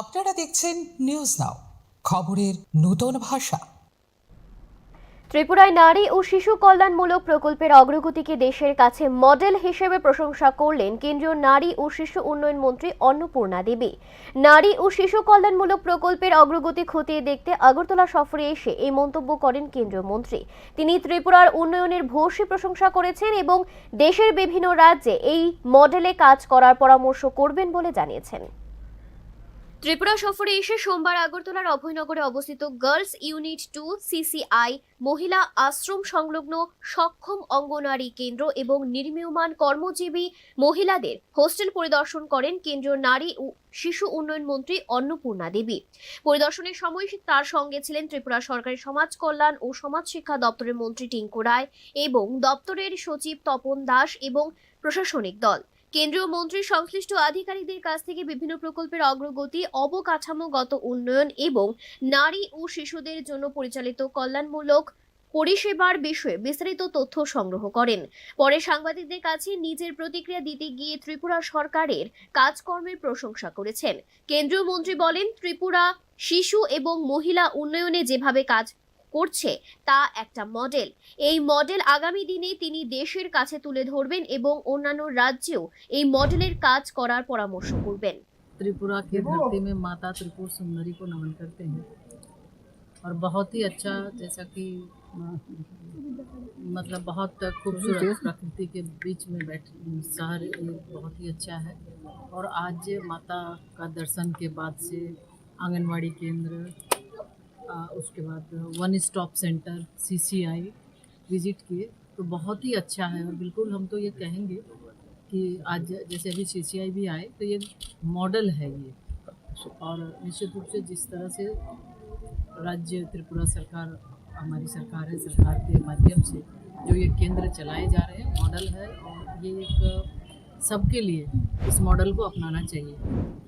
আপনারা দেখছেন news now, খবরের নতুন ভাষা। ত্রিপুরায় নারী ও শিশু কল্যাণমূলক প্রকল্পের অগ্রগতিকে দেশের কাছে মডেল হিসেবে প্রশংসা করলেন কেন্দ্রীয় নারী ও শিশু উন্নয়ন মন্ত্রী অন্নপূর্ণা দেবী। নারী ও শিশু কল্যাণমূলক প্রকল্পের অগ্রগতি খতিয়ে দেখতে আগরতলা সফরে এসে এই মন্তব্য করেন কেন্দ্রীয় মন্ত্রী। তিনি ত্রিপুরার উন্নয়নের ভূয়সী প্রশংসা করেছেন এবং দেশের বিভিন্ন রাজ্যে এই মডেলে কাজ করার পরামর্শ করবেন বলে জানিয়েছেন। ত্রিপুরা সফরে এসে সোমবার আগরতলার অভয়নগরে অবস্থিত গার্লস ইউনিট 2 সিসিআই মহিলা আশ্রম সংলগ্ন সক্ষম অঙ্গনারী কেন্দ্র এবং নির্মীয়মান কর্মজীবী মহিলাদের হোস্টেল পরিদর্শন করেন কেন্দ্রীয় নারী ও শিশু উন্নয়ন মন্ত্রী অন্নপূর্ণা দেবী। পরিদর্শনের সময় তার সঙ্গে ছিলেন ত্রিপুরা সরকারি সমাজ কল্যাণ ও সমাজ শিক্ষা দপ্তরের মন্ত্রী টিঙ্কু রায় এবং দপ্তরের সচিব তপন দাস এবং প্রশাসনিক দল। কেন্দ্রীয় মন্ত্রী সংশ্লিষ্ট আধিকারিকদের কাছ থেকে বিভিন্ন প্রকল্পের অগ্রগতি, অবকাঠামোগত উন্নয়ন এবং নারী ও শিশুদের জন্য পরিচালিত কল্যাণমূলক পরিষেবার বিষয়ে বিস্তারিত তথ্য সংগ্রহ করেন। পরে সাংবাদিকদের কাছে নিজের প্রতিক্রিয়া দিতে গিয়ে ত্রিপুরা সরকারের কাজকর্মের প্রশংসা করেছেন। কেন্দ্রীয় মন্ত্রী বলেন, ত্রিপুরা শিশু এবং মহিলা উন্নয়নে যেভাবে কাজ করছে তা একটা মডেল। এই মডেল আগামী দিনে তিনি দেশের কাছে তুলে ধরবেন এবং অন্যান্য রাজ্যেও এই মডেলের কাজ করার পরামর্শ করবেন। त्रिपुरा की धरती में माता त्रिपुर सुंदरी को नमन करते हैं और बहुत ही अच्छा, जैसा कि मतलब बहुत खूबसूरत प्रकृति के बीच में शहर ये बहुत ही अच्छा है। और आज माता का दर्शन के बाद से आंगनवाड़ी केंद्र, उसके बाद one stop centre CCI visit किए, तो बहुत ही अच्छा है। और बिल्कुल हम तो ये कहेंगे कि आज जैसे अभी सीसीआई भी आए तो ये मॉडल है ये। और निश्चित रूप से जिस तरह से राज्य त्रिपुरा सरकार, हमारी सरकार है, सरकार के माध्यम से जो ये केंद्र चलाए जा रहे हैं, मॉडल है। और ये एक सबके लिए इस मॉडल को अपनाना चाहिए।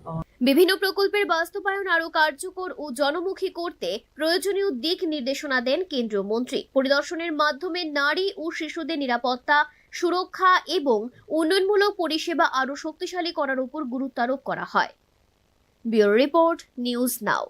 और বিভিন্ন প্রকল্পের বাস্তবায়ন আরও কার্যকর ও জনমুখী করতে প্রয়োজনীয় দিক নির্দেশনা দেন কেন্দ্রীয় মন্ত্রী। পরিদর্শনের মাধ্যমে নারী ও শিশুদের নিরাপত্তা, সুরক্ষা এবং উন্নয়নমূলক পরিষেবা আরও শক্তিশালী করার উপর গুরুত্ব আরোপ করা হয়। Bureau report, news now.